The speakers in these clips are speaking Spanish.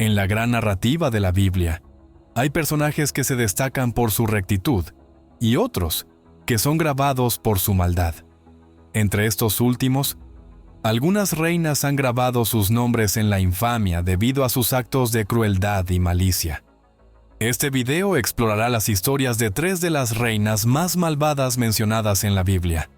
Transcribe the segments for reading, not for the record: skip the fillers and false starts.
En la gran narrativa de la Biblia, hay personajes que se destacan por su rectitud y otros que son grabados por su maldad. Entre estos últimos, algunas reinas han grabado sus nombres en la infamia debido a sus actos de crueldad y malicia. Este video explorará las historias de 3 de las reinas más malvadas mencionadas en la Biblia,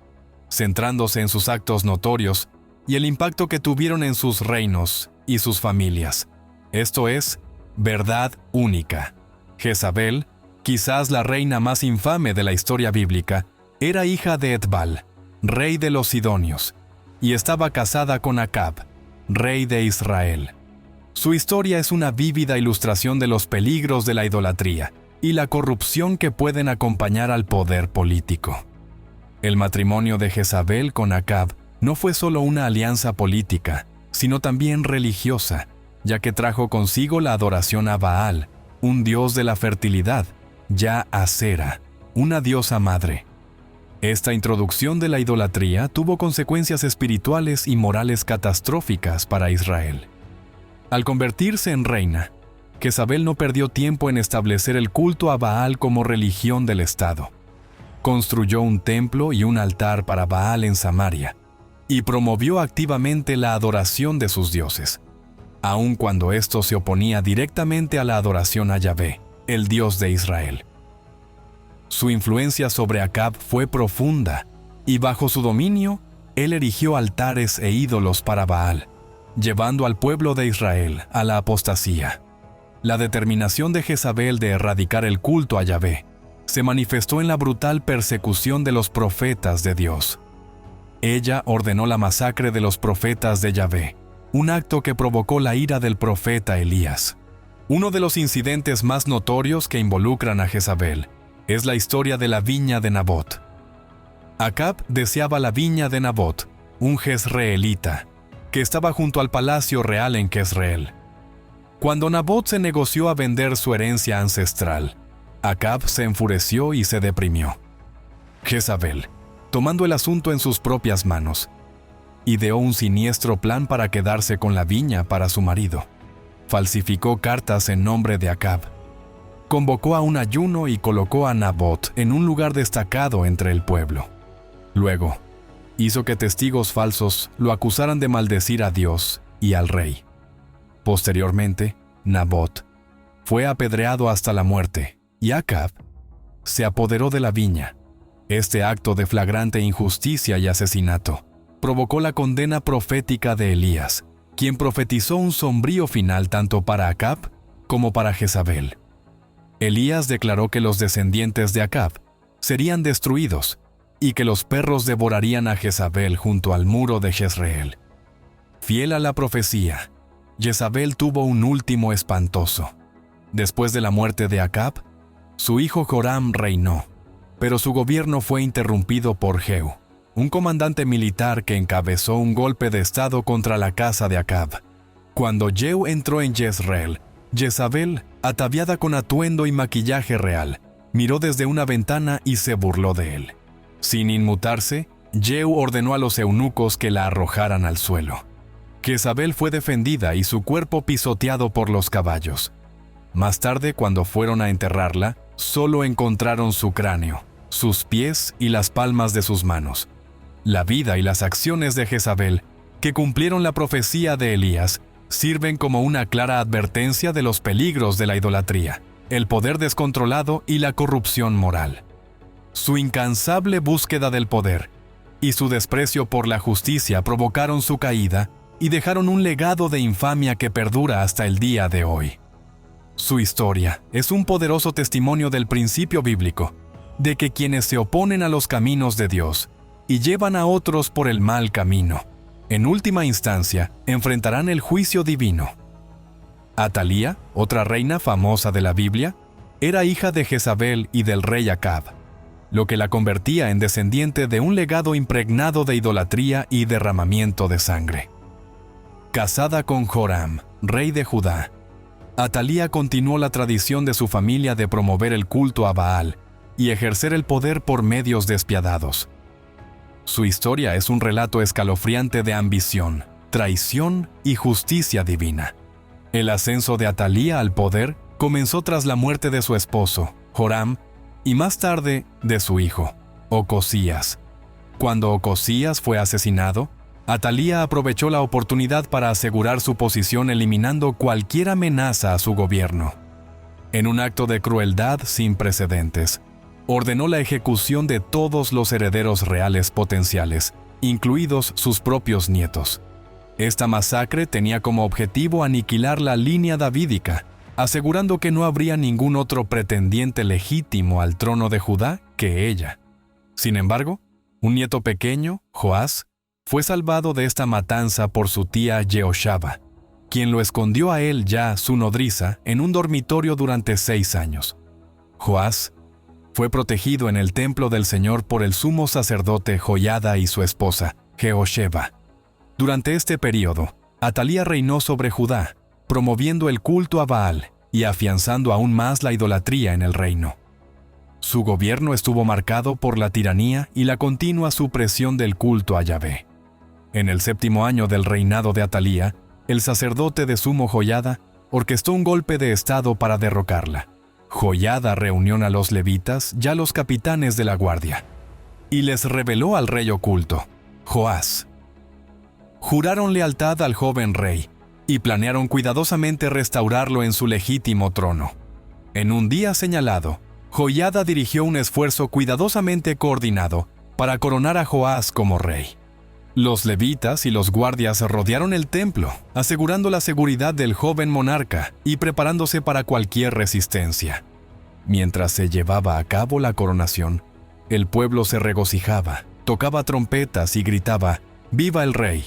centrándose en sus actos notorios y el impacto que tuvieron en sus reinos y sus familias. Esto es, verdad única. Jezabel, quizás la reina más infame de la historia bíblica, era hija de Etbal, rey de los Sidonios, y estaba casada con Acab, rey de Israel. Su historia es una vívida ilustración de los peligros de la idolatría y la corrupción que pueden acompañar al poder político. El matrimonio de Jezabel con Acab no fue solo una alianza política, sino también religiosa, ya que trajo consigo la adoración a Baal, un dios de la fertilidad, y a Asera, una diosa madre. Esta introducción de la idolatría tuvo consecuencias espirituales y morales catastróficas para Israel. Al convertirse en reina, Jezabel no perdió tiempo en establecer el culto a Baal como religión del Estado. Construyó un templo y un altar para Baal en Samaria, y promovió activamente la adoración de sus dioses, aun cuando esto se oponía directamente a la adoración a Yahvé, el Dios de Israel. Su influencia sobre Acab fue profunda, y bajo su dominio, él erigió altares e ídolos para Baal, llevando al pueblo de Israel a la apostasía. La determinación de Jezabel de erradicar el culto a Yahvé se manifestó en la brutal persecución de los profetas de Dios. Ella ordenó la masacre de los profetas de Yahvé, un acto que provocó la ira del profeta Elías. Uno de los incidentes más notorios que involucran a Jezabel es la historia de la viña de Nabot. Acab deseaba la viña de Nabot, un jezreelita, que estaba junto al palacio real en Jezreel. Cuando Nabot se negoció a vender su herencia ancestral, Acab se enfureció y se deprimió. Jezabel, tomando el asunto en sus propias manos, ideó un siniestro plan para quedarse con la viña para su marido. Falsificó cartas en nombre de Acab. Convocó a un ayuno y colocó a Nabot en un lugar destacado entre el pueblo. Luego, hizo que testigos falsos lo acusaran de maldecir a Dios y al rey. Posteriormente, Nabot fue apedreado hasta la muerte y Acab se apoderó de la viña. Este acto de flagrante injusticia y asesinato provocó la condena profética de Elías, quien profetizó un sombrío final tanto para Acab como para Jezabel. Elías declaró que los descendientes de Acab serían destruidos y que los perros devorarían a Jezabel junto al muro de Jezreel. Fiel a la profecía, Jezabel tuvo un último espantoso. Después de la muerte de Acab, su hijo Joram reinó, pero su gobierno fue interrumpido por Jehú, un comandante militar que encabezó un golpe de estado contra la casa de Acab. Cuando Jehú entró en Jezreel, Jezabel, ataviada con atuendo y maquillaje real, miró desde una ventana y se burló de él. Sin inmutarse, Jehú ordenó a los eunucos que la arrojaran al suelo. Jezabel fue defendida y su cuerpo pisoteado por los caballos. Más tarde, cuando fueron a enterrarla, solo encontraron su cráneo, sus pies y las palmas de sus manos. La vida y las acciones de Jezabel, que cumplieron la profecía de Elías, sirven como una clara advertencia de los peligros de la idolatría, el poder descontrolado y la corrupción moral. Su incansable búsqueda del poder y su desprecio por la justicia provocaron su caída y dejaron un legado de infamia que perdura hasta el día de hoy. Su historia es un poderoso testimonio del principio bíblico, de que quienes se oponen a los caminos de Dios y llevan a otros por el mal camino, en última instancia, enfrentarán el juicio divino. Atalía, otra reina famosa de la Biblia, era hija de Jezabel y del rey Acab, lo que la convertía en descendiente de un legado impregnado de idolatría y derramamiento de sangre. Casada con Joram, rey de Judá, Atalía continuó la tradición de su familia de promover el culto a Baal y ejercer el poder por medios despiadados. Su historia es un relato escalofriante de ambición, traición y justicia divina. El ascenso de Atalía al poder comenzó tras la muerte de su esposo, Joram, y más tarde de su hijo, Ocosías. Cuando Ocosías fue asesinado, Atalía aprovechó la oportunidad para asegurar su posición eliminando cualquier amenaza a su gobierno. En un acto de crueldad sin precedentes, ordenó la ejecución de todos los herederos reales potenciales, incluidos sus propios nietos. Esta masacre tenía como objetivo aniquilar la línea davídica, asegurando que no habría ningún otro pretendiente legítimo al trono de Judá que ella. Sin embargo, un nieto pequeño, Joás, fue salvado de esta matanza por su tía Jehoshaba, quien lo escondió a él ya, su nodriza, en un dormitorio durante 6 años. Joás fue protegido en el templo del Señor por el sumo sacerdote Joiada y su esposa, Jehosheba. Durante este período, Atalía reinó sobre Judá, promoviendo el culto a Baal y afianzando aún más la idolatría en el reino. Su gobierno estuvo marcado por la tiranía y la continua supresión del culto a Yahvé. En el 7º año del reinado de Atalía, el sacerdote de sumo Joiada orquestó un golpe de estado para derrocarla. Joiada reunió a los levitas, ya los capitanes de la guardia, y les reveló al rey oculto, Joás. Juraron lealtad al joven rey y planearon cuidadosamente restaurarlo en su legítimo trono. En un día señalado, Joiada dirigió un esfuerzo cuidadosamente coordinado para coronar a Joás como rey. Los levitas y los guardias rodearon el templo, asegurando la seguridad del joven monarca y preparándose para cualquier resistencia. Mientras se llevaba a cabo la coronación, el pueblo se regocijaba, tocaba trompetas y gritaba, ¡Viva el rey!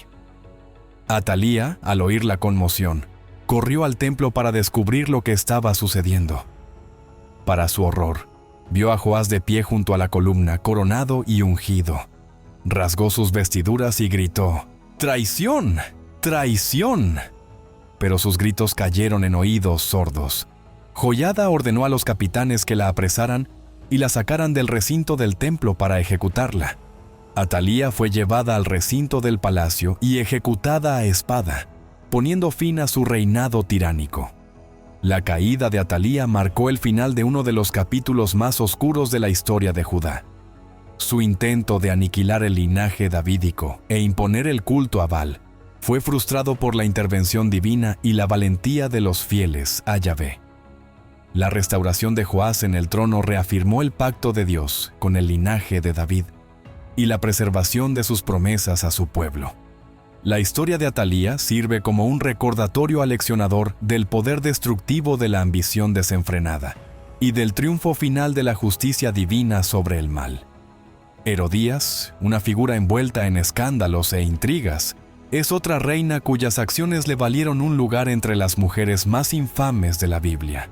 Atalía, al oír la conmoción, corrió al templo para descubrir lo que estaba sucediendo. Para su horror, vio a Joás de pie junto a la columna, coronado y ungido. Rasgó sus vestiduras y gritó, ¡Traición! ¡Traición! Pero sus gritos cayeron en oídos sordos. Joiada ordenó a los capitanes que la apresaran y la sacaran del recinto del templo para ejecutarla. Atalía fue llevada al recinto del palacio y ejecutada a espada, poniendo fin a su reinado tiránico. La caída de Atalía marcó el final de uno de los capítulos más oscuros de la historia de Judá. Su intento de aniquilar el linaje davídico e imponer el culto a Baal fue frustrado por la intervención divina y la valentía de los fieles a Yahvé. La restauración de Joás en el trono reafirmó el pacto de Dios con el linaje de David y la preservación de sus promesas a su pueblo. La historia de Atalía sirve como un recordatorio aleccionador del poder destructivo de la ambición desenfrenada y del triunfo final de la justicia divina sobre el mal. Herodías, una figura envuelta en escándalos e intrigas, es otra reina cuyas acciones le valieron un lugar entre las mujeres más infames de la Biblia.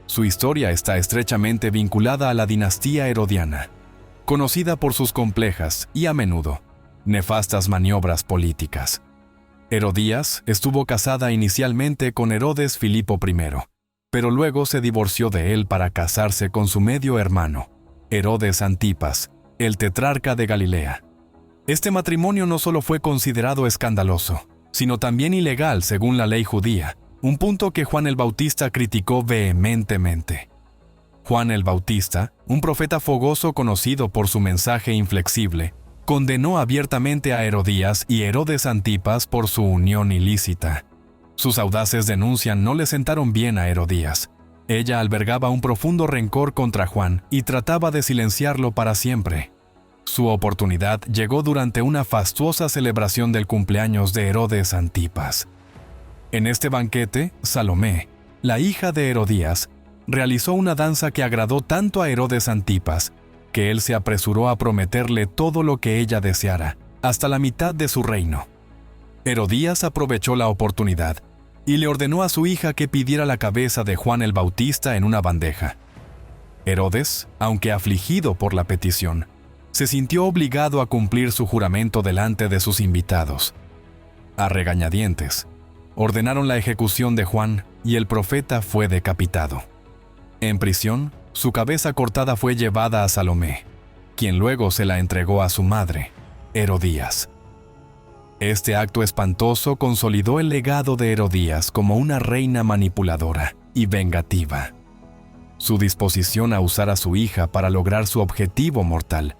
Su historia está estrechamente vinculada a la dinastía herodiana, conocida por sus complejas y, a menudo, nefastas maniobras políticas. Herodías estuvo casada inicialmente con Herodes Filipo I, pero luego se divorció de él para casarse con su medio hermano, Herodes Antipas, el tetrarca de Galilea. Este matrimonio no solo fue considerado escandaloso, sino también ilegal según la ley judía, un punto que Juan el Bautista criticó vehementemente. Juan el Bautista, un profeta fogoso conocido por su mensaje inflexible, condenó abiertamente a Herodías y Herodes Antipas por su unión ilícita. Sus audaces denuncias no le sentaron bien a Herodías. Ella albergaba un profundo rencor contra Juan y trataba de silenciarlo para siempre. Su oportunidad llegó durante una fastuosa celebración del cumpleaños de Herodes Antipas. En este banquete, Salomé, la hija de Herodías, realizó una danza que agradó tanto a Herodes Antipas, que él se apresuró a prometerle todo lo que ella deseara, hasta la mitad de su reino. Herodías aprovechó la oportunidad y le ordenó a su hija que pidiera la cabeza de Juan el Bautista en una bandeja. Herodes, aunque afligido por la petición, se sintió obligado a cumplir su juramento delante de sus invitados. A regañadientes, ordenaron la ejecución de Juan y el profeta fue decapitado. En prisión, su cabeza cortada fue llevada a Salomé, quien luego se la entregó a su madre, Herodías. Este acto espantoso consolidó el legado de Herodías como una reina manipuladora y vengativa. Su disposición a usar a su hija para lograr su objetivo mortal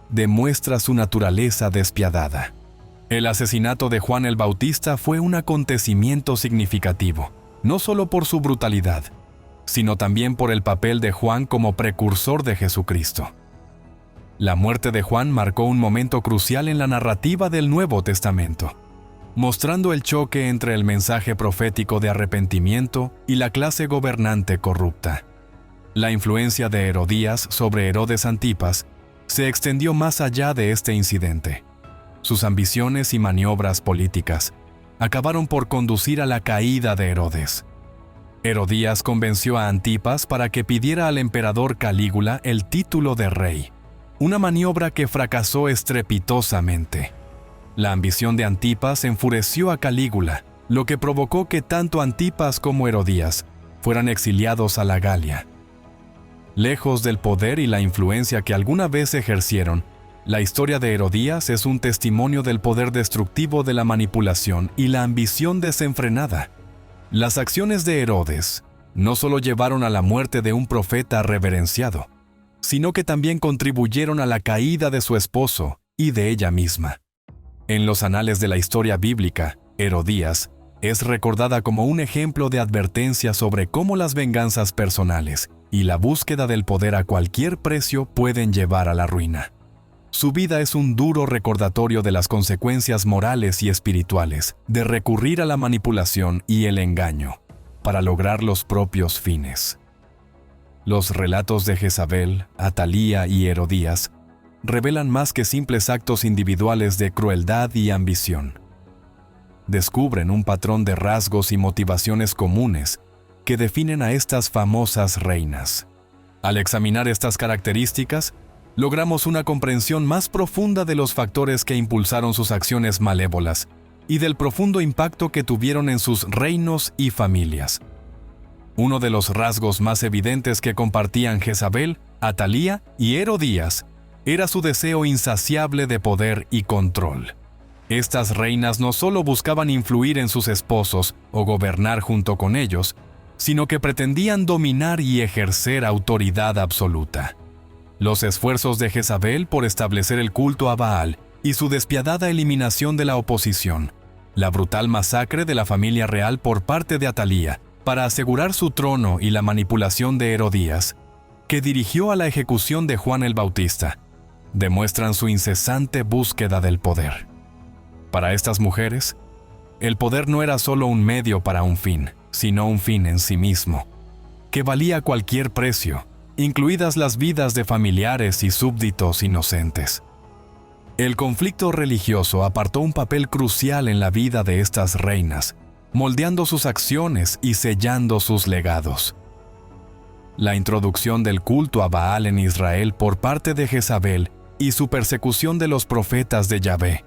demuestra su naturaleza despiadada. El asesinato de Juan el Bautista fue un acontecimiento significativo, no solo por su brutalidad, sino también por el papel de Juan como precursor de Jesucristo. La muerte de Juan marcó un momento crucial en la narrativa del Nuevo Testamento, mostrando el choque entre el mensaje profético de arrepentimiento y la clase gobernante corrupta. La influencia de Herodías sobre Herodes Antipas se extendió más allá de este incidente. Sus ambiciones y maniobras políticas acabaron por conducir a la caída de Herodes. Herodías convenció a Antipas para que pidiera al emperador Calígula el título de rey, una maniobra que fracasó estrepitosamente. La ambición de Antipas enfureció a Calígula, lo que provocó que tanto Antipas como Herodías fueran exiliados a la Galia. Lejos del poder y la influencia que alguna vez ejercieron, la historia de Herodías es un testimonio del poder destructivo de la manipulación y la ambición desenfrenada. Las acciones de Herodes no solo llevaron a la muerte de un profeta reverenciado, sino que también contribuyeron a la caída de su esposo y de ella misma. En los anales de la historia bíblica, Herodías es recordada como un ejemplo de advertencia sobre cómo las venganzas personales y la búsqueda del poder a cualquier precio pueden llevar a la ruina. Su vida es un duro recordatorio de las consecuencias morales y espirituales de recurrir a la manipulación y el engaño para lograr los propios fines. Los relatos de Jezabel, Atalía y Herodías revelan más que simples actos individuales de crueldad y ambición. Descubren un patrón de rasgos y motivaciones comunes que definen a estas famosas reinas. Al examinar estas características, logramos una comprensión más profunda de los factores que impulsaron sus acciones malévolas y del profundo impacto que tuvieron en sus reinos y familias. Uno de los rasgos más evidentes que compartían Jezabel, Atalía y Herodías era su deseo insaciable de poder y control. Estas reinas no solo buscaban influir en sus esposos o gobernar junto con ellos, sino que pretendían dominar y ejercer autoridad absoluta. Los esfuerzos de Jezabel por establecer el culto a Baal y su despiadada eliminación de la oposición, la brutal masacre de la familia real por parte de Atalía para asegurar su trono y la manipulación de Herodías, que dirigió a la ejecución de Juan el Bautista, demuestran su incesante búsqueda del poder. Para estas mujeres, el poder no era solo un medio para un fin, sino un fin en sí mismo, que valía cualquier precio, incluidas las vidas de familiares y súbditos inocentes. El conflicto religioso apartó un papel crucial en la vida de estas reinas, moldeando sus acciones y sellando sus legados. La introducción del culto a Baal en Israel por parte de Jezabel y su persecución de los profetas de Yahvé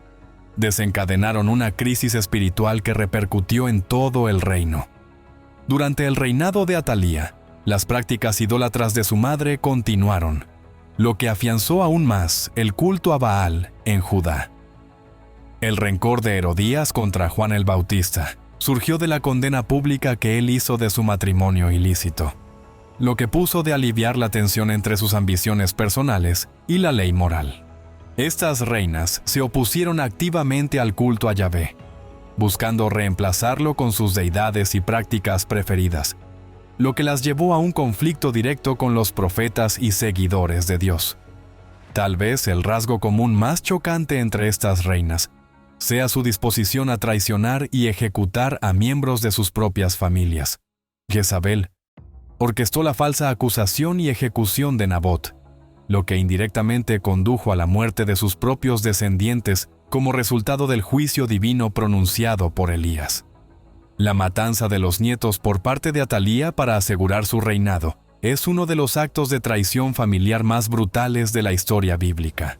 desencadenaron una crisis espiritual que repercutió en todo el reino. Durante el reinado de Atalía, las prácticas idólatras de su madre continuaron, lo que afianzó aún más el culto a Baal en Judá. El rencor de Herodías contra Juan el Bautista surgió de la condena pública que él hizo de su matrimonio ilícito, lo que puso de aliviar la tensión entre sus ambiciones personales y la ley moral. Estas reinas se opusieron activamente al culto a Yahvé, buscando reemplazarlo con sus deidades y prácticas preferidas, lo que las llevó a un conflicto directo con los profetas y seguidores de Dios. Tal vez el rasgo común más chocante entre estas reinas sea su disposición a traicionar y ejecutar a miembros de sus propias familias. Jezabel orquestó la falsa acusación y ejecución de Nabot, lo que indirectamente condujo a la muerte de sus propios descendientes como resultado del juicio divino pronunciado por Elías. La matanza de los nietos por parte de Atalía para asegurar su reinado es uno de los actos de traición familiar más brutales de la historia bíblica.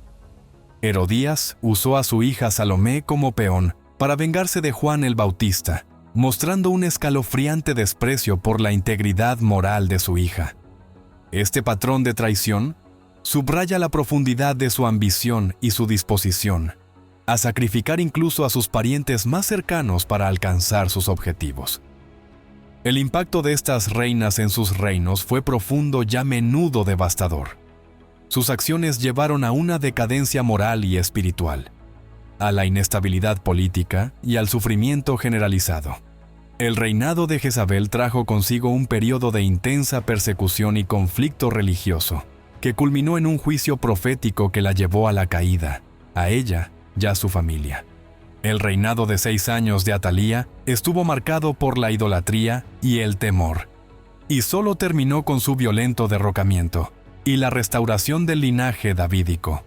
Herodías usó a su hija Salomé como peón para vengarse de Juan el Bautista, mostrando un escalofriante desprecio por la integridad moral de su hija. Este patrón de traición subraya la profundidad de su ambición y su disposición a sacrificar incluso a sus parientes más cercanos para alcanzar sus objetivos. El impacto de estas reinas en sus reinos fue profundo y a menudo devastador. Sus acciones llevaron a una decadencia moral y espiritual, a la inestabilidad política y al sufrimiento generalizado. El reinado de Jezabel trajo consigo un periodo de intensa persecución y conflicto religioso, que culminó en un juicio profético que la llevó a la caída, a ella y a su familia. El reinado de 6 años de Atalía estuvo marcado por la idolatría y el temor, y solo terminó con su violento derrocamiento y la restauración del linaje davídico.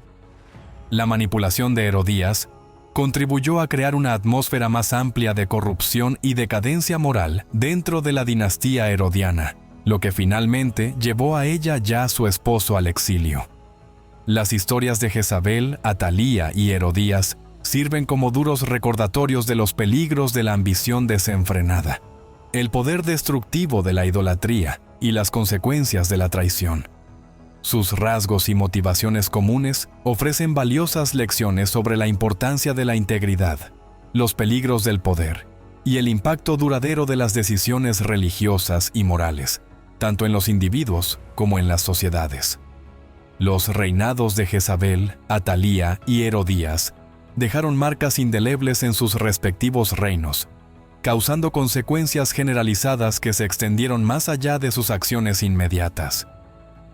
La manipulación de Herodías contribuyó a crear una atmósfera más amplia de corrupción y decadencia moral dentro de la dinastía herodiana, lo que finalmente llevó a ella y a su esposo al exilio. Las historias de Jezabel, Atalía y Herodías sirven como duros recordatorios de los peligros de la ambición desenfrenada, el poder destructivo de la idolatría y las consecuencias de la traición. Sus rasgos y motivaciones comunes ofrecen valiosas lecciones sobre la importancia de la integridad, los peligros del poder y el impacto duradero de las decisiones religiosas y morales, tanto en los individuos como en las sociedades. Los reinados de Jezabel, Atalía y Herodías dejaron marcas indelebles en sus respectivos reinos, causando consecuencias generalizadas que se extendieron más allá de sus acciones inmediatas.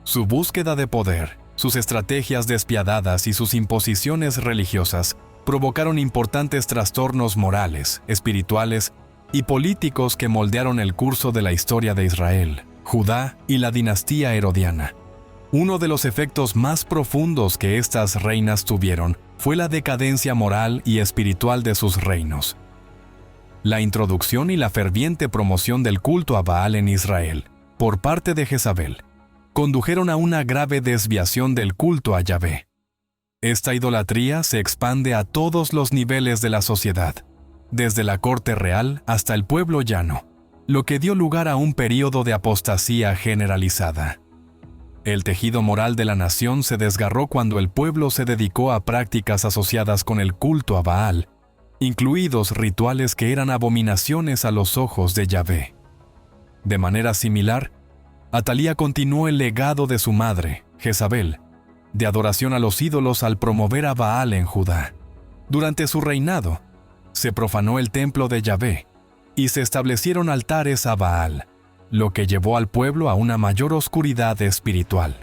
Su búsqueda de poder, sus estrategias despiadadas y sus imposiciones religiosas provocaron importantes trastornos morales, espirituales y políticos que moldearon el curso de la historia de Israel, Judá y la dinastía herodiana. Uno de los efectos más profundos que estas reinas tuvieron fue la decadencia moral y espiritual de sus reinos. La introducción y la ferviente promoción del culto a Baal en Israel, por parte de Jezabel, condujeron a una grave desviación del culto a Yahvé. Esta idolatría se expande a todos los niveles de la sociedad, desde la corte real hasta el pueblo llano, lo que dio lugar a un período de apostasía generalizada. El tejido moral de la nación se desgarró cuando el pueblo se dedicó a prácticas asociadas con el culto a Baal, incluidos rituales que eran abominaciones a los ojos de Yahvé. De manera similar, Atalía continuó el legado de su madre, Jezabel, de adoración a los ídolos al promover a Baal en Judá. Durante su reinado, se profanó el templo de Yahvé y se establecieron altares a Baal, lo que llevó al pueblo a una mayor oscuridad espiritual.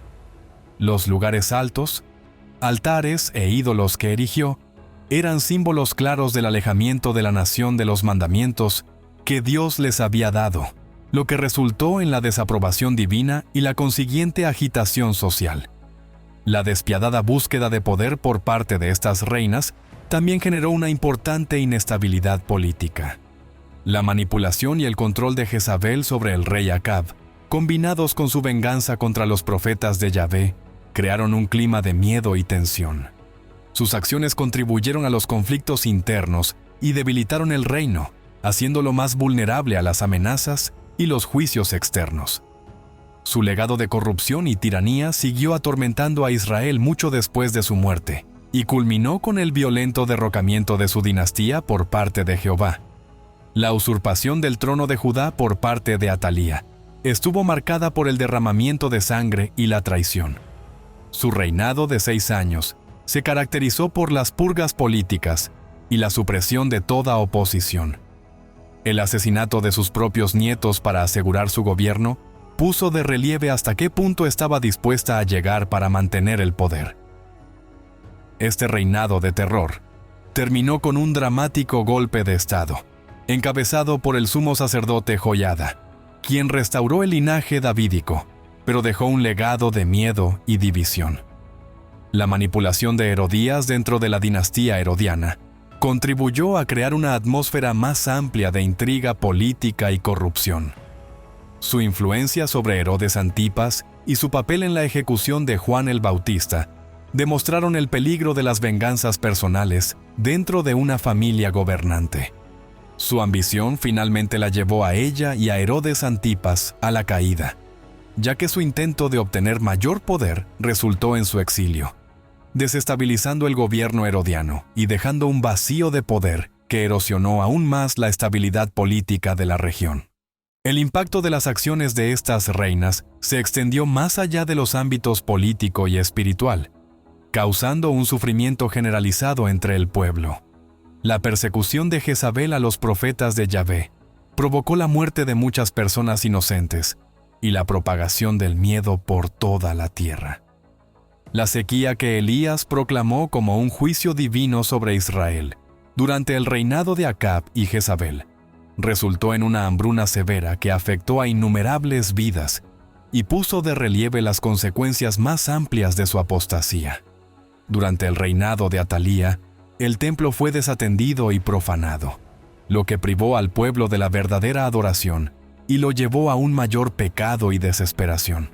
Los lugares altos, altares e ídolos que erigió eran símbolos claros del alejamiento de la nación de los mandamientos que Dios les había dado, lo que resultó en la desaprobación divina y la consiguiente agitación social. La despiadada búsqueda de poder por parte de estas reinas también generó una importante inestabilidad política. La manipulación y el control de Jezabel sobre el rey Acab, combinados con su venganza contra los profetas de Yahvé, crearon un clima de miedo y tensión. Sus acciones contribuyeron a los conflictos internos y debilitaron el reino, haciéndolo más vulnerable a las amenazas y los juicios externos. Su legado de corrupción y tiranía siguió atormentando a Israel mucho después de su muerte, y culminó con el violento derrocamiento de su dinastía por parte de Jehová. La usurpación del trono de Judá por parte de Atalía estuvo marcada por el derramamiento de sangre y la traición. Su reinado de 6 años se caracterizó por las purgas políticas y la supresión de toda oposición. El asesinato de sus propios nietos para asegurar su gobierno puso de relieve hasta qué punto estaba dispuesta a llegar para mantener el poder. Este reinado de terror terminó con un dramático golpe de Estado, encabezado por el sumo sacerdote Joiada, quien restauró el linaje davídico, pero dejó un legado de miedo y división. La manipulación de Herodías dentro de la dinastía herodiana contribuyó a crear una atmósfera más amplia de intriga política y corrupción. Su influencia sobre Herodes Antipas y su papel en la ejecución de Juan el Bautista demostraron el peligro de las venganzas personales dentro de una familia gobernante. Su ambición finalmente la llevó a ella y a Herodes Antipas a la caída, ya que su intento de obtener mayor poder resultó en su exilio. desestabilizando el gobierno herodiano y dejando un vacío de poder que erosionó aún más la estabilidad política de la región. El impacto de las acciones de estas reinas se extendió más allá de los ámbitos político y espiritual, causando un sufrimiento generalizado entre el pueblo. La persecución de Jezabel a los profetas de Yahvé provocó la muerte de muchas personas inocentes y la propagación del miedo por toda la tierra. La sequía que Elías proclamó como un juicio divino sobre Israel durante el reinado de Acab y Jezabel resultó en una hambruna severa que afectó a innumerables vidas y puso de relieve las consecuencias más amplias de su apostasía. Durante el reinado de Atalía, el templo fue desatendido y profanado, lo que privó al pueblo de la verdadera adoración y lo llevó a un mayor pecado y desesperación.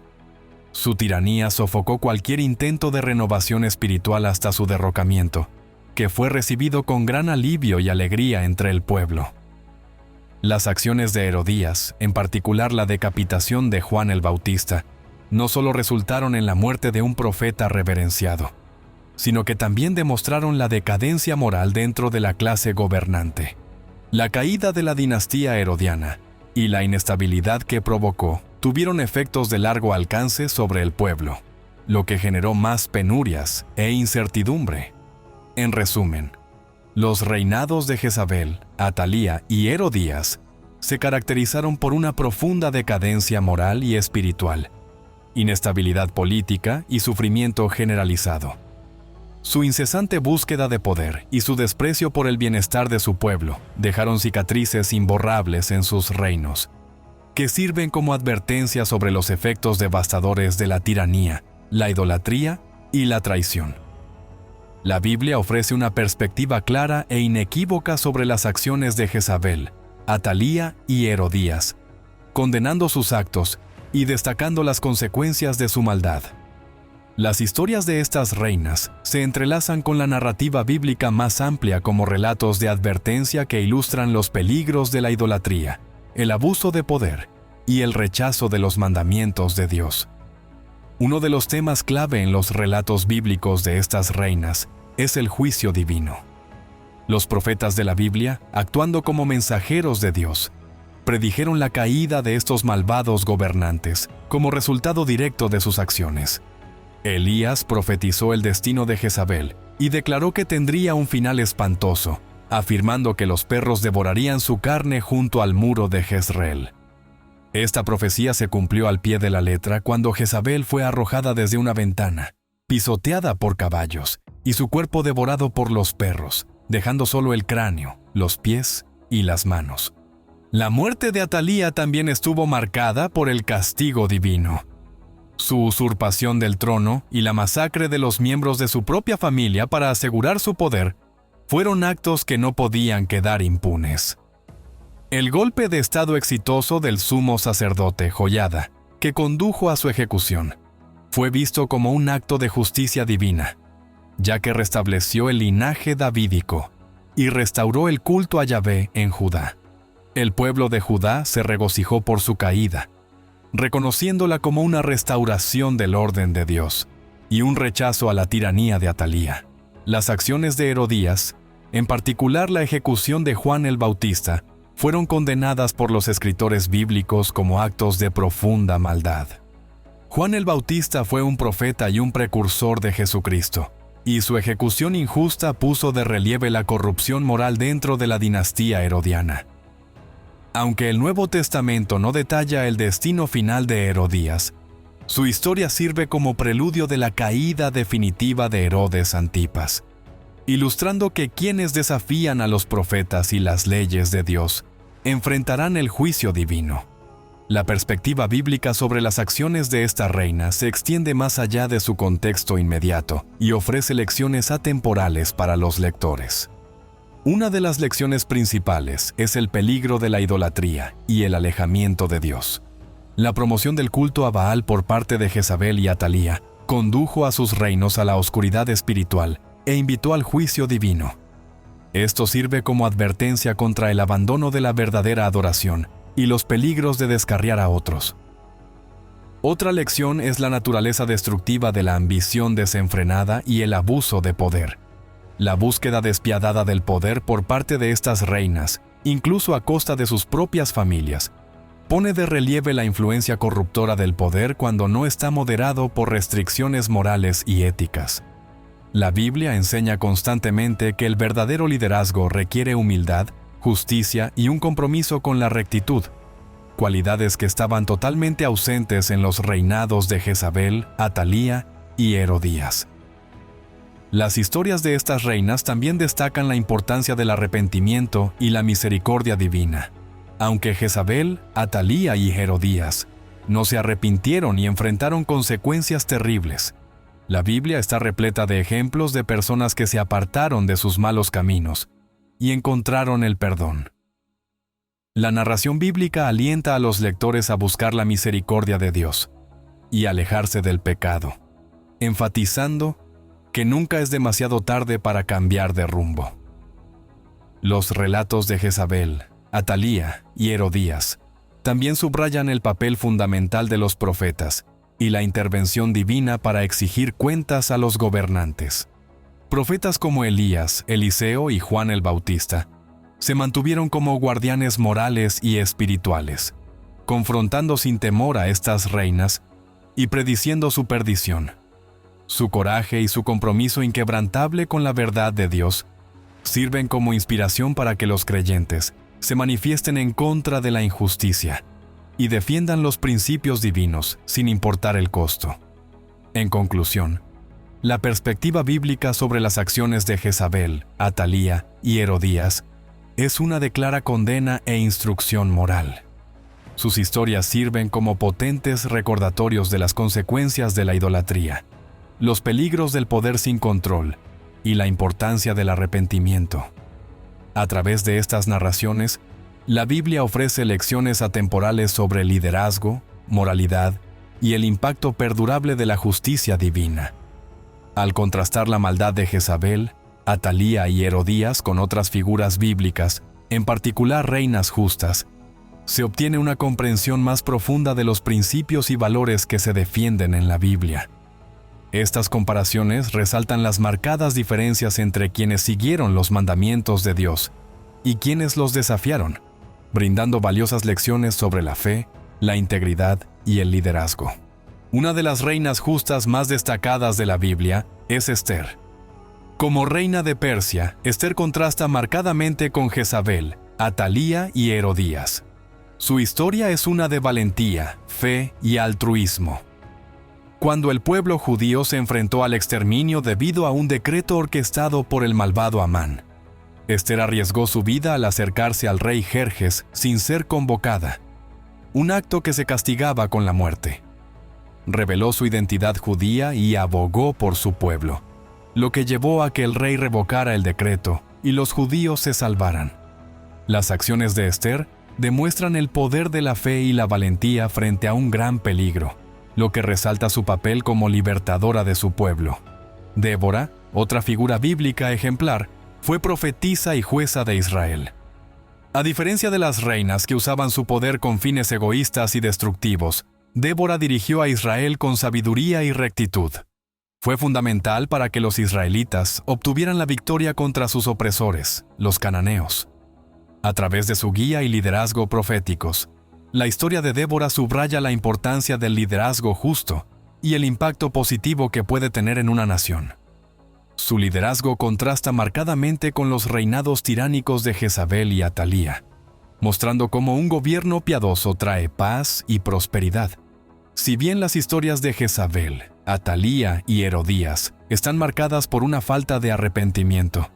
Su tiranía sofocó cualquier intento de renovación espiritual hasta su derrocamiento, que fue recibido con gran alivio y alegría entre el pueblo. Las acciones de Herodías, en particular la decapitación de Juan el Bautista, no solo resultaron en la muerte de un profeta reverenciado, sino que también demostraron la decadencia moral dentro de la clase gobernante. La caída de la dinastía herodiana y la inestabilidad que provocó tuvieron efectos de largo alcance sobre el pueblo, lo que generó más penurias e incertidumbre. En resumen, los reinados de Jezabel, Atalía y Herodías se caracterizaron por una profunda decadencia moral y espiritual, inestabilidad política y sufrimiento generalizado. Su incesante búsqueda de poder y su desprecio por el bienestar de su pueblo dejaron cicatrices imborrables en sus reinos, que sirven como advertencia sobre los efectos devastadores de la tiranía, la idolatría y la traición. La Biblia ofrece una perspectiva clara e inequívoca sobre las acciones de Jezabel, Atalía y Herodías, condenando sus actos y destacando las consecuencias de su maldad. Las historias de estas reinas se entrelazan con la narrativa bíblica más amplia como relatos de advertencia que ilustran los peligros de la idolatría, el abuso de poder y el rechazo de los mandamientos de Dios. Uno de los temas clave en los relatos bíblicos de estas reinas es el juicio divino. Los profetas de la Biblia, actuando como mensajeros de Dios, predijeron la caída de estos malvados gobernantes como resultado directo de sus acciones. Elías profetizó el destino de Jezabel y declaró que tendría un final espantoso, afirmando que los perros devorarían su carne junto al muro de Jezreel. Esta profecía se cumplió al pie de la letra cuando Jezabel fue arrojada desde una ventana, pisoteada por caballos, y su cuerpo devorado por los perros, dejando solo el cráneo, los pies y las manos. La muerte de Atalía también estuvo marcada por el castigo divino. Su usurpación del trono y la masacre de los miembros de su propia familia para asegurar su poder fueron actos que no podían quedar impunes. El golpe de estado exitoso del sumo sacerdote Joiada, que condujo a su ejecución, fue visto como un acto de justicia divina, ya que restableció el linaje davídico y restauró el culto a Yahvé en Judá. El pueblo de Judá se regocijó por su caída, reconociéndola como una restauración del orden de Dios y un rechazo a la tiranía de Atalía. Las acciones de Herodías, en particular la ejecución de Juan el Bautista, fueron condenadas por los escritores bíblicos como actos de profunda maldad. Juan el Bautista fue un profeta y un precursor de Jesucristo, y su ejecución injusta puso de relieve la corrupción moral dentro de la dinastía herodiana. Aunque el Nuevo Testamento no detalla el destino final de Herodías, su historia sirve como preludio de la caída definitiva de Herodes Antipas, ilustrando que quienes desafían a los profetas y las leyes de Dios enfrentarán el juicio divino. La perspectiva bíblica sobre las acciones de esta reina se extiende más allá de su contexto inmediato y ofrece lecciones atemporales para los lectores. Una de las lecciones principales es el peligro de la idolatría y el alejamiento de Dios. La promoción del culto a Baal por parte de Jezabel y Atalía condujo a sus reinos a la oscuridad espiritual e invitó al juicio divino. Esto sirve como advertencia contra el abandono de la verdadera adoración y los peligros de descarriar a otros. Otra lección es la naturaleza destructiva de la ambición desenfrenada y el abuso de poder. La búsqueda despiadada del poder por parte de estas reinas, incluso a costa de sus propias familias, pone de relieve la influencia corruptora del poder cuando no está moderado por restricciones morales y éticas. La Biblia enseña constantemente que el verdadero liderazgo requiere humildad, justicia y un compromiso con la rectitud, cualidades que estaban totalmente ausentes en los reinados de Jezabel, Atalía y Herodías. Las historias de estas reinas también destacan la importancia del arrepentimiento y la misericordia divina. Aunque Jezabel, Atalía y Herodías no se arrepintieron y enfrentaron consecuencias terribles, la Biblia está repleta de ejemplos de personas que se apartaron de sus malos caminos y encontraron el perdón. La narración bíblica alienta a los lectores a buscar la misericordia de Dios y alejarse del pecado, enfatizando que nunca es demasiado tarde para cambiar de rumbo. Los relatos de Jezabel, Atalía y Herodías también subrayan el papel fundamental de los profetas y la intervención divina para exigir cuentas a los gobernantes. Profetas como Elías, Eliseo y Juan el Bautista se mantuvieron como guardianes morales y espirituales, confrontando sin temor a estas reinas y prediciendo su perdición. Su coraje y su compromiso inquebrantable con la verdad de Dios sirven como inspiración para que los creyentes se manifiesten en contra de la injusticia y defiendan los principios divinos sin importar el costo. En conclusión, la perspectiva bíblica sobre las acciones de Jezabel, Atalía y Herodías es una de clara condena e instrucción moral. Sus historias sirven como potentes recordatorios de las consecuencias de la idolatría, los peligros del poder sin control y la importancia del arrepentimiento. A través de estas narraciones, la Biblia ofrece lecciones atemporales sobre liderazgo, moralidad y el impacto perdurable de la justicia divina. Al contrastar la maldad de Jezabel, Atalía y Herodías con otras figuras bíblicas, en particular reinas justas, se obtiene una comprensión más profunda de los principios y valores que se defienden en la Biblia. Estas comparaciones resaltan las marcadas diferencias entre quienes siguieron los mandamientos de Dios y quienes los desafiaron, brindando valiosas lecciones sobre la fe, la integridad y el liderazgo. Una de las reinas justas más destacadas de la Biblia es Esther. Como reina de Persia, Esther contrasta marcadamente con Jezabel, Atalía y Herodías. Su historia es una de valentía, fe y altruismo. Cuando el pueblo judío se enfrentó al exterminio debido a un decreto orquestado por el malvado Amán, Esther arriesgó su vida al acercarse al rey Jerjes sin ser convocada, un acto que se castigaba con la muerte. Reveló su identidad judía y abogó por su pueblo, lo que llevó a que el rey revocara el decreto y los judíos se salvaran. Las acciones de Esther demuestran el poder de la fe y la valentía frente a un gran peligro, lo que resalta su papel como libertadora de su pueblo. Débora, otra figura bíblica ejemplar, fue profetisa y jueza de Israel. A diferencia de las reinas que usaban su poder con fines egoístas y destructivos, Débora dirigió a Israel con sabiduría y rectitud. Fue fundamental para que los israelitas obtuvieran la victoria contra sus opresores, los cananeos. A través de su guía y liderazgo proféticos, la historia de Débora subraya la importancia del liderazgo justo y el impacto positivo que puede tener en una nación. Su liderazgo contrasta marcadamente con los reinados tiránicos de Jezabel y Atalía, mostrando cómo un gobierno piadoso trae paz y prosperidad. Si bien las historias de Jezabel, Atalía y Herodías están marcadas por una falta de arrepentimiento,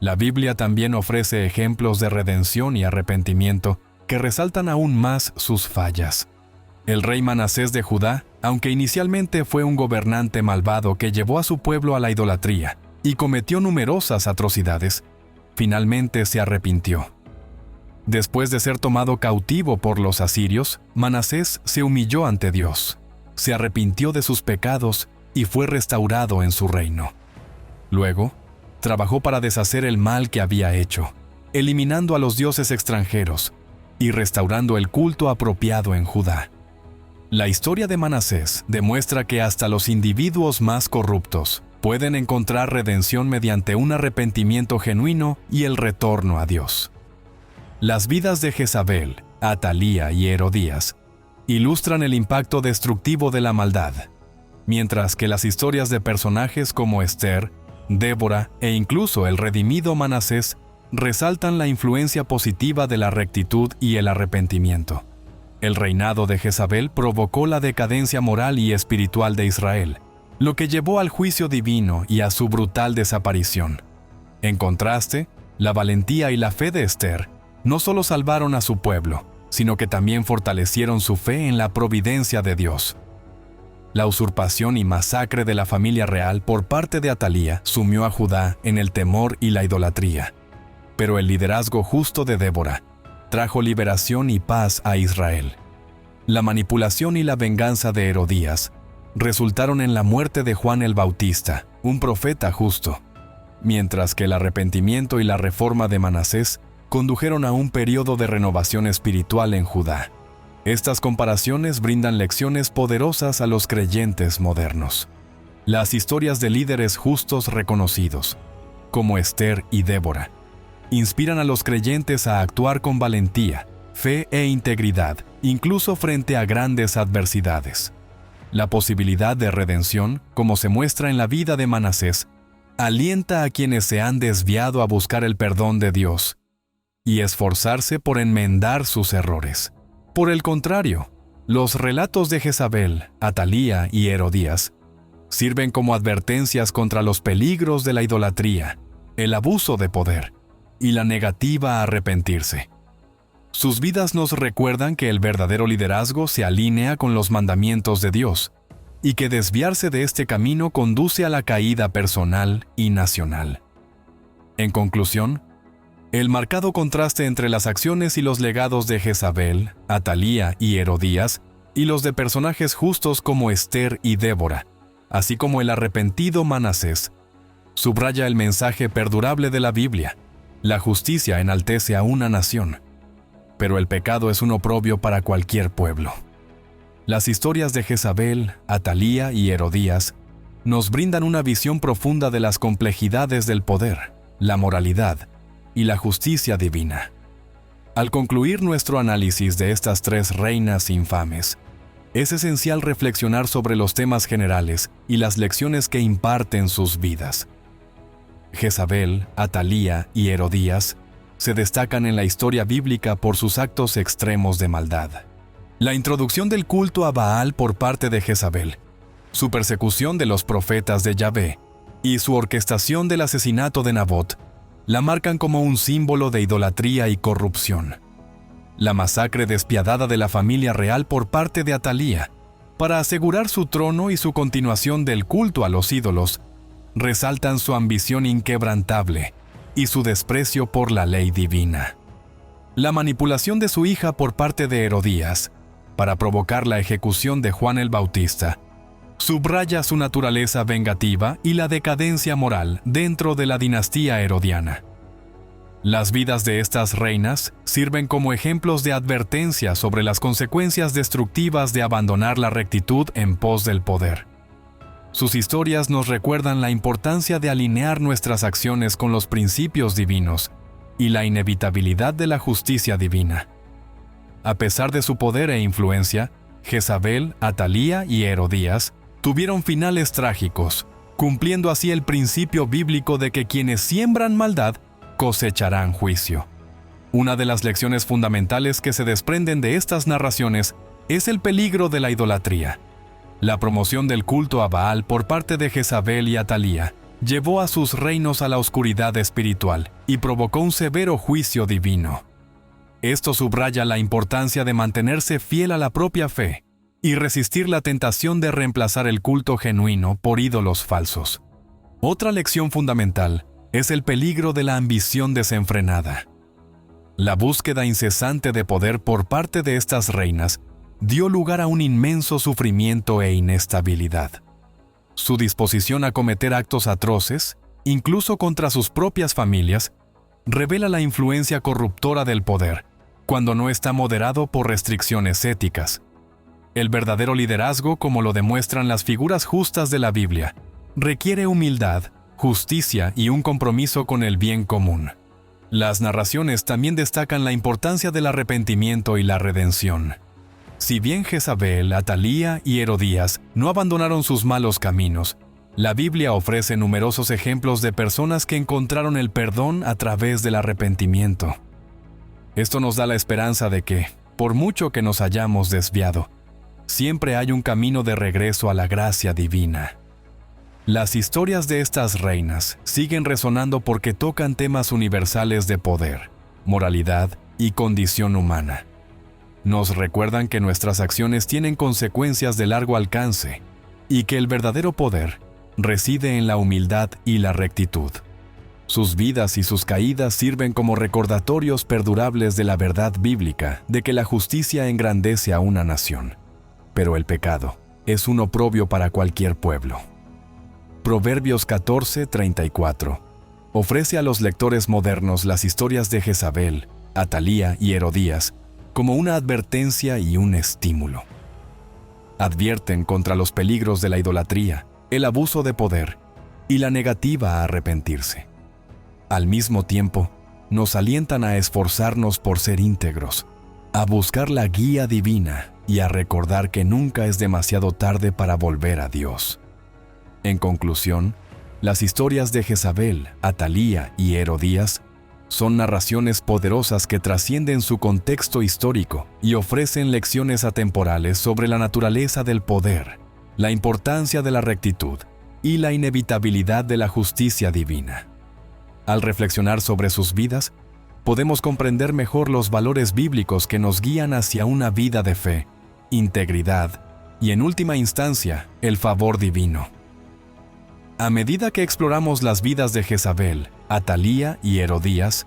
la Biblia también ofrece ejemplos de redención y arrepentimiento que resaltan aún más sus fallas. El rey Manasés de Judá, aunque inicialmente fue un gobernante malvado que llevó a su pueblo a la idolatría y cometió numerosas atrocidades, finalmente se arrepintió. Después de ser tomado cautivo por los asirios, Manasés se humilló ante Dios, se arrepintió de sus pecados y fue restaurado en su reino. Luego, trabajó para deshacer el mal que había hecho, eliminando a los dioses extranjeros y restaurando el culto apropiado en Judá. La historia de Manasés demuestra que hasta los individuos más corruptos pueden encontrar redención mediante un arrepentimiento genuino y el retorno a Dios. Las vidas de Jezabel, Atalía y Herodías ilustran el impacto destructivo de la maldad, mientras que las historias de personajes como Esther, Débora e incluso el redimido Manasés resaltan la influencia positiva de la rectitud y el arrepentimiento. El reinado de Jezabel provocó la decadencia moral y espiritual de Israel, lo que llevó al juicio divino y a su brutal desaparición. En contraste, la valentía y la fe de Esther no solo salvaron a su pueblo, sino que también fortalecieron su fe en la providencia de Dios. La usurpación y masacre de la familia real por parte de Atalía sumió a Judá en el temor y la idolatría. Pero el liderazgo justo de Débora trajo liberación y paz a Israel. La manipulación y la venganza de Herodías resultaron en la muerte de Juan el Bautista, un profeta justo, mientras que el arrepentimiento y la reforma de Manasés condujeron a un periodo de renovación espiritual en Judá. Estas comparaciones brindan lecciones poderosas a los creyentes modernos. Las historias de líderes justos reconocidos, como Esther y Débora, inspiran a los creyentes a actuar con valentía, fe e integridad, incluso frente a grandes adversidades. La posibilidad de redención, como se muestra en la vida de Manasés, alienta a quienes se han desviado a buscar el perdón de Dios y esforzarse por enmendar sus errores. Por el contrario, los relatos de Jezabel, Atalía y Herodías sirven como advertencias contra los peligros de la idolatría, el abuso de poder y la negativa a arrepentirse. Sus vidas nos recuerdan que el verdadero liderazgo se alinea con los mandamientos de Dios y que desviarse de este camino conduce a la caída personal y nacional. En conclusión, el marcado contraste entre las acciones y los legados de Jezabel, Atalía y Herodías, y los de personajes justos como Esther y Débora, así como el arrepentido Manasés, subraya el mensaje perdurable de la Biblia: la justicia enaltece a una nación, pero el pecado es un oprobio para cualquier pueblo. Las historias de Jezabel, Atalía y Herodías nos brindan una visión profunda de las complejidades del poder, la moralidad y la justicia divina. Al concluir nuestro análisis de estas tres reinas infames, es esencial reflexionar sobre los temas generales y las lecciones que imparten sus vidas. Jezabel, Atalía y Herodías se destacan en la historia bíblica por sus actos extremos de maldad. La introducción del culto a Baal por parte de Jezabel, su persecución de los profetas de Yahvé y su orquestación del asesinato de Nabot la marcan como un símbolo de idolatría y corrupción. La masacre despiadada de la familia real por parte de Atalía, para asegurar su trono y su continuación del culto a los ídolos, resaltan su ambición inquebrantable y su desprecio por la ley divina. La manipulación de su hija por parte de Herodías, para provocar la ejecución de Juan el Bautista, subraya su naturaleza vengativa y la decadencia moral dentro de la dinastía herodiana. Las vidas de estas reinas sirven como ejemplos de advertencia sobre las consecuencias destructivas de abandonar la rectitud en pos del poder. Sus historias nos recuerdan la importancia de alinear nuestras acciones con los principios divinos y la inevitabilidad de la justicia divina. A pesar de su poder e influencia, Jezabel, Atalía y Herodías tuvieron finales trágicos, cumpliendo así el principio bíblico de que quienes siembran maldad cosecharán juicio. Una de las lecciones fundamentales que se desprenden de estas narraciones es el peligro de la idolatría. La promoción del culto a Baal por parte de Jezabel y Atalía llevó a sus reinos a la oscuridad espiritual y provocó un severo juicio divino. Esto subraya la importancia de mantenerse fiel a la propia fe y resistir la tentación de reemplazar el culto genuino por ídolos falsos. Otra lección fundamental es el peligro de la ambición desenfrenada. La búsqueda incesante de poder por parte de estas reinas dio lugar a un inmenso sufrimiento e inestabilidad. Su disposición a cometer actos atroces, incluso contra sus propias familias, revela la influencia corruptora del poder, cuando no está moderado por restricciones éticas. El verdadero liderazgo, como lo demuestran las figuras justas de la Biblia, requiere humildad, justicia y un compromiso con el bien común. Las narraciones también destacan la importancia del arrepentimiento y la redención. Si bien Jezabel, Atalía y Herodías no abandonaron sus malos caminos, la Biblia ofrece numerosos ejemplos de personas que encontraron el perdón a través del arrepentimiento. Esto nos da la esperanza de que, por mucho que nos hayamos desviado, siempre hay un camino de regreso a la gracia divina. Las historias de estas reinas siguen resonando porque tocan temas universales de poder, moralidad y condición humana. Nos recuerdan que nuestras acciones tienen consecuencias de largo alcance y que el verdadero poder reside en la humildad y la rectitud. Sus vidas y sus caídas sirven como recordatorios perdurables de la verdad bíblica de que la justicia engrandece a una nación, pero el pecado es un oprobio para cualquier pueblo. Proverbios 14:34 ofrece a los lectores modernos las historias de Jezabel, Atalía y Herodías como una advertencia y un estímulo. Advierten contra los peligros de la idolatría, el abuso de poder y la negativa a arrepentirse. Al mismo tiempo, nos alientan a esforzarnos por ser íntegros, a buscar la guía divina y a recordar que nunca es demasiado tarde para volver a Dios. En conclusión, las historias de Jezabel, Atalía y Herodías son narraciones poderosas que trascienden su contexto histórico y ofrecen lecciones atemporales sobre la naturaleza del poder, la importancia de la rectitud y la inevitabilidad de la justicia divina. Al reflexionar sobre sus vidas, podemos comprender mejor los valores bíblicos que nos guían hacia una vida de fe, integridad y, en última instancia, el favor divino. A medida que exploramos las vidas de Jezabel, Atalía y Herodías,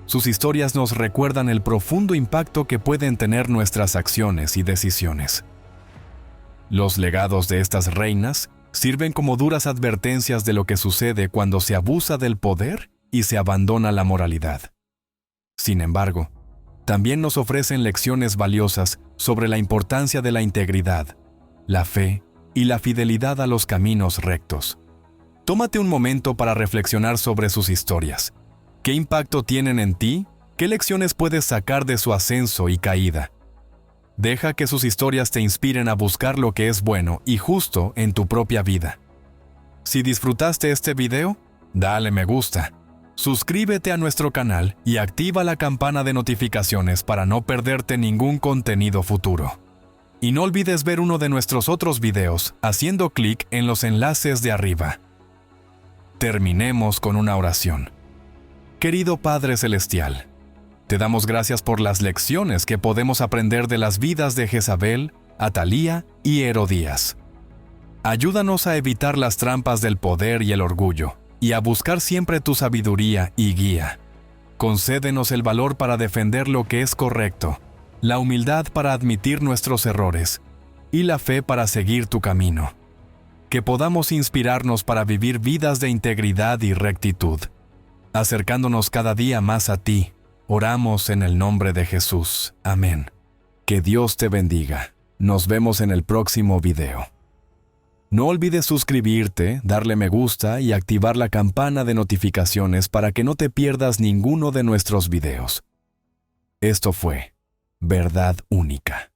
sus historias nos recuerdan el profundo impacto que pueden tener nuestras acciones y decisiones. Los legados de estas reinas sirven como duras advertencias de lo que sucede cuando se abusa del poder y se abandona la moralidad. Sin embargo, también nos ofrecen lecciones valiosas sobre la importancia de la integridad, la fe y la fidelidad a los caminos rectos. Tómate un momento para reflexionar sobre sus historias. ¿Qué impacto tienen en ti? ¿Qué lecciones puedes sacar de su ascenso y caída? Deja que sus historias te inspiren a buscar lo que es bueno y justo en tu propia vida. Si disfrutaste este video, dale me gusta. Suscríbete a nuestro canal y activa la campana de notificaciones para no perderte ningún contenido futuro. Y no olvides ver uno de nuestros otros videos haciendo clic en los enlaces de arriba. Terminemos con una oración. Querido Padre Celestial, te damos gracias por las lecciones que podemos aprender de las vidas de Jezabel, Atalía y Herodías. Ayúdanos a evitar las trampas del poder y el orgullo, y a buscar siempre tu sabiduría y guía. Concédenos el valor para defender lo que es correcto, la humildad para admitir nuestros errores, y la fe para seguir tu camino. Que podamos inspirarnos para vivir vidas de integridad y rectitud. Acercándonos cada día más a ti, oramos en el nombre de Jesús. Amén. Que Dios te bendiga. Nos vemos en el próximo video. No olvides suscribirte, darle me gusta y activar la campana de notificaciones para que no te pierdas ninguno de nuestros videos. Esto fue Verdad Única.